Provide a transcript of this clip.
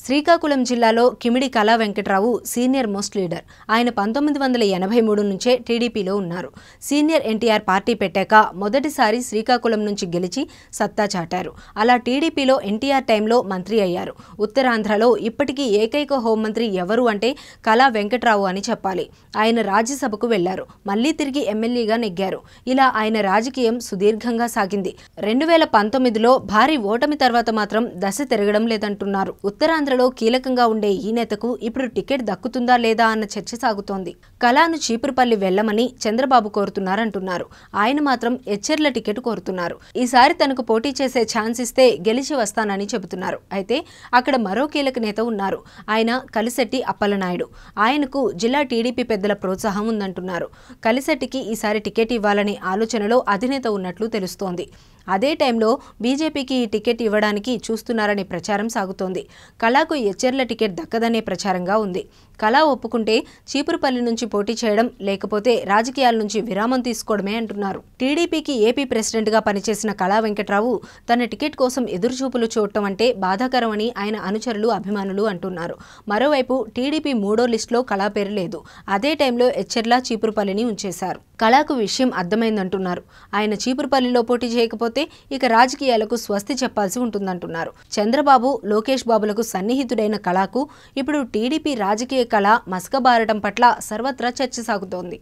శ్రీకాకుళం జిల్లాలో Kimidi Kala Venkatrao senior most leader. ఆయన 1983 నుంచే టీడీపీలో ఉన్నారు. సీనియర్ ఎన్టీఆర్ పార్టీ పెట్టాక మొదటిసారి శ్రీకాకుళం నుంచి గెలిచి సత్తా చాటారు. అలా టీడీపీలో ఎన్టీఆర్ టైంలో మంత్రి అయ్యారు. ఉత్తరాంధ్రలో ఇప్పటికీ ఏకైక హోంమంత్రి ఎవరు అంటే కళా వెంకట్రావు అని చెప్పాలి. ఆయన రాజ్యసభకు వెళ్లారు. మళ్లీ తిరిగి ఎమ్మెల్యేగా నెగ్గారు. ఇలా ఆయన రాజకీయం సుదీర్ఘంగా సాగింది. 2019లో భారీ ఓటమి తర్వాత మాత్రం దశ తిరగడం లేదంటున్నారు. ఉత్తరాంధ్రలో కీలకంగా ఉండే ఈ నేతకు ఇప్పుడు టికెట్ దక్కుతుందా లేదా అన్న చర్చ సాగుతోంది. కళాను చీపురుపల్లి వెళ్లమని చంద్రబాబు కోరుతున్నారంటున్నారు. ఆయన మాత్రం ఎచ్చెర్ల టికెట్ కోరుతున్నారు. ఈసారి తనకు పోటీ చేసే ఛాన్స్ ఇస్తే గెలిచి వస్తానని చెబుతున్నారు. అయితే అక్కడ మరో కీలక నేత ఉన్నారు. ఆయన కలిశెట్టి అప్పలనాయుడు. ఆయనకు జిల్లా టీడీపీ పెద్దల ప్రోత్సాహం ఉందంటున్నారు. కలిశెట్టికి ఈసారి టికెట్ ఇవ్వాలనే ఆలోచనలో అధినేత ఉన్నట్లు తెలుస్తోంది. అదే టైంలో బీజేపీకి ఈ టికెట్ ఇవ్వడానికి చూస్తున్నారనే ప్రచారం సాగుతోంది. కళాకు ఎచ్చెర్ల టికెట్ దక్కదనే ప్రచారంగా ఉంది. కళా ఒప్పుకుంటే చీపురుపల్లి నుంచి పోటీ చేయడం, లేకపోతే రాజకీయాల నుంచి విరామం తీసుకోవడమే అంటున్నారు. టీడీపీకి ఏపీ ప్రెసిడెంట్గా పనిచేసిన కళా వెంకట్రావు తన టికెట్ కోసం ఎదురుచూపులు చూడటం అంటే బాధాకరమని ఆయన అనుచరులు, అభిమానులు అంటున్నారు. మరోవైపు టీడీపీ 3వ లిస్టులో కళా పేరు లేదు. అదే టైంలో ఎచ్చెర్ల, చీపురుపల్లిని ఉంచేశారు. కళాకు విషయం అర్థమైందంటున్నారు. ఆయన చీపురుపల్లిలో పోటీ చేయకపోతే ఇక రాజకీయాలకు స్వస్తి చెప్పాల్సి ఉంటుందంటున్నారు. చంద్రబాబు, లోకేష్ బాబులకు సన్నిహితుడైన కళాకు ఇప్పుడు టీడీపీ రాజకీయ కళ మసకబారటం పట్ల సర్వత్రా చర్చ సాగుతోంది.